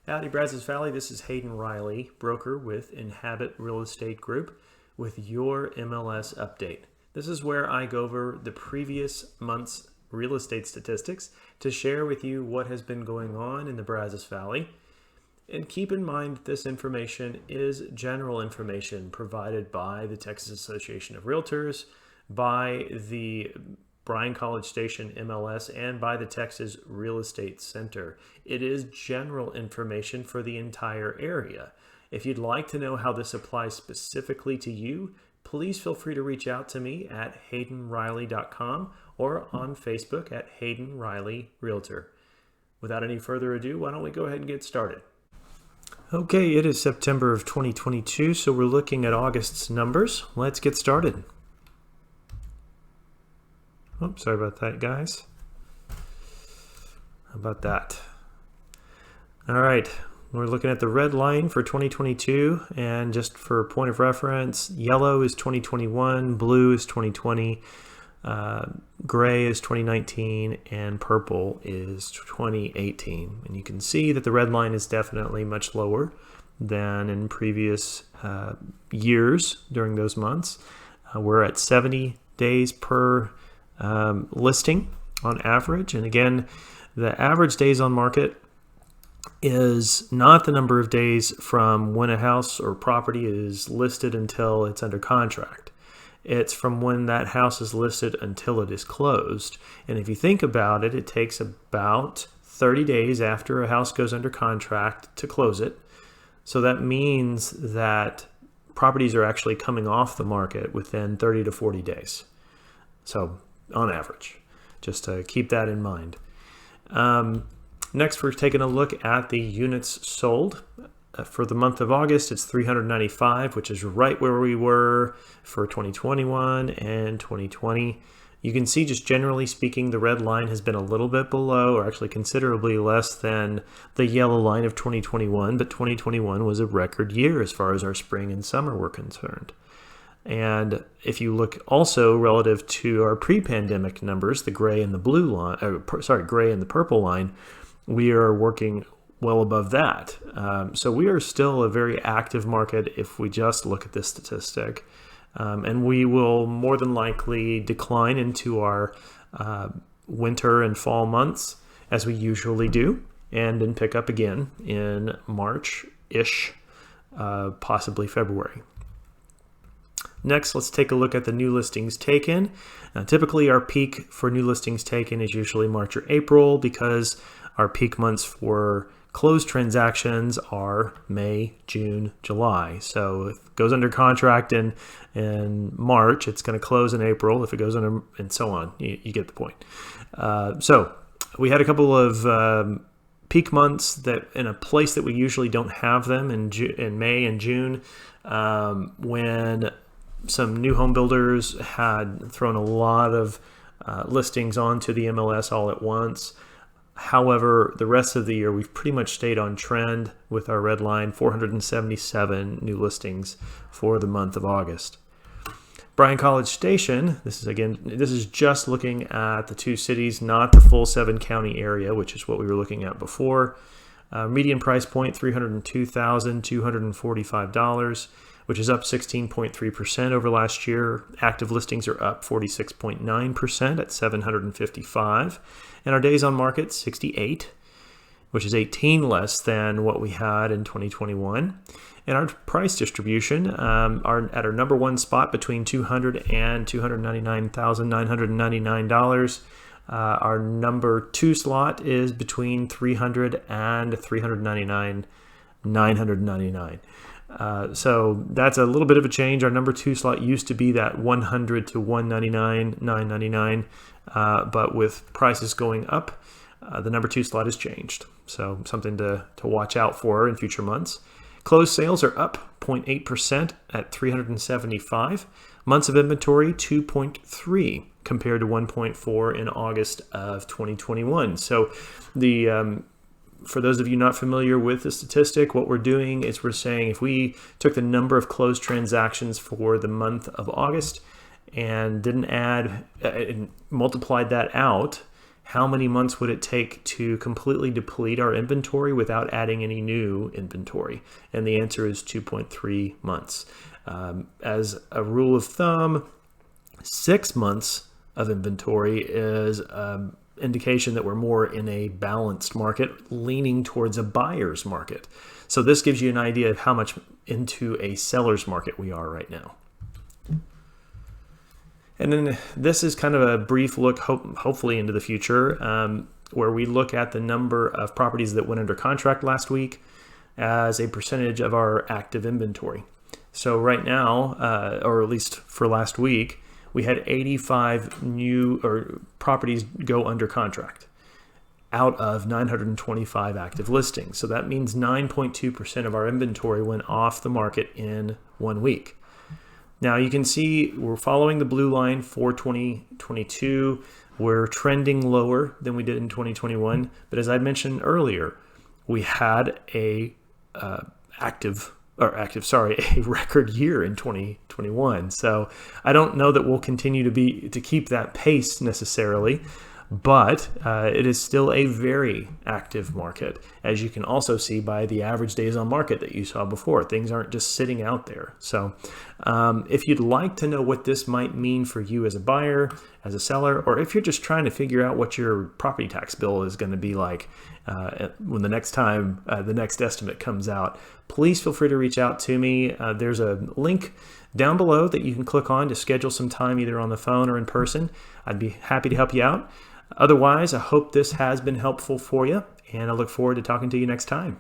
Howdy, Brazos Valley. This is Hayden Riley, broker with Inhabit Real Estate Group, with your MLS update. This is where I go over the previous month's real estate statistics to share with you what has been going on in the Brazos Valley. And keep in mind, this information is general information provided by the Texas Association of Realtors, by the Bryan College Station MLS, and by the Texas Real Estate Center. It is general information for the entire area. If you'd like to know how this applies specifically to you, please feel free to reach out to me at haydenriley.com or on Facebook at Hayden Riley Realtor. Without any further ado, why don't we go ahead and get started? Okay, it is September of 2022, so we're looking at August's numbers. Let's get started. Oh, sorry about that, guys. How about that? All right, we're looking at the red line for 2022, and just for point of reference, yellow is 2021, blue is 2020, gray is 2019, and purple is 2018. And you can see that the red line is definitely much lower than in previous years during those months. We're at 70 days per listing on average. And again, the average days on market is not the number of days from when a house or property is listed until it's under contract. It's from when that house is listed until it is closed. And if you think about it, it takes about 30 days after a house goes under contract to close it. So that means that properties are actually coming off the market within 30 to 40 days. So on average, just to keep that in mind. Next, we're taking a look at the units sold. For the month of August, it's 395, which is right where we were for 2021 and 2020. You can see, just generally speaking, the red line has been a little bit below, or actually considerably less than the yellow line of 2021, but 2021 was a record year as far as our spring and summer were concerned. And if you look also relative to our pre-pandemic numbers, the gray and the blue line, gray and the purple line, we are working well above that. So we are still a very active market if we just look at this statistic. And we will more than likely decline into our winter and fall months, as we usually do, and then pick up again in March-ish, possibly February. Next, let's take a look at the new listings taken. Now, typically, our peak for new listings taken is usually March or April, because our peak months for closed transactions are May, June, July. So if it goes under contract in March, it's going to close in April. If it goes under, and so on, you get the point. So we had a couple of peak months that in a place that we usually don't have them in May and June, when some new home builders had thrown a lot of listings onto the MLS all at once. However, the rest of the year, we've pretty much stayed on trend with our red line, 477 new listings for the month of August. Bryan College Station, this is just looking at the two cities, not the full 7-county area, which is what we were looking at before. Median price point, $302,245, which is up 16.3% over last year. Active listings are up 46.9% at 755. And our days on market, 68, which is 18 less than what we had in 2021. And our price distribution are at our number one spot between $200,000 and $299,999. Our number two slot is between $300,000 and $399,999. So that's a little bit of a change. Our number two slot used to be that $100,000 to $199,999, but with prices going up, the number two slot has changed. So something to watch out for in future months. Closed sales are up 0.8% at 375. Months of inventory, 2.3 compared to 1.4 in August of 2021. So for those of you not familiar with the statistic, what we're doing is we're saying if we took the number of closed transactions for the month of August and didn't add and multiplied that out, how many months would it take to completely deplete our inventory without adding any new inventory? And the answer is 2.3 months. As a rule of thumb, 6 months of inventory is an indication that we're more in a balanced market, leaning towards a buyer's market. So this gives you an idea of how much into a seller's market we are right now. And then this is kind of a brief look, hopefully into the future, where we look at the number of properties that went under contract last week as a percentage of our active inventory. So right now, or at least for last week, we had 85 new properties go under contract out of 925 active listings. So that means 9.2% of our inventory went off the market in 1 week. Now you can see we're following the blue line for 2022. We're trending lower than we did in 2021. But as I mentioned earlier, we had a record year in 2021. So I don't know that we'll continue to keep that pace necessarily, but it is still a very active market, as you can also see by the average days on market that you saw before. Things aren't just sitting out there. So if you'd like to know what this might mean for you as a buyer, as a seller, or if you're just trying to figure out what your property tax bill is going to be like when the next time the next estimate comes out, please feel free to reach out to me. There's a link down below that you can click on to schedule some time either on the phone or in person. I'd be happy to help you out. Otherwise, I hope this has been helpful for you, and I look forward to talking to you next time.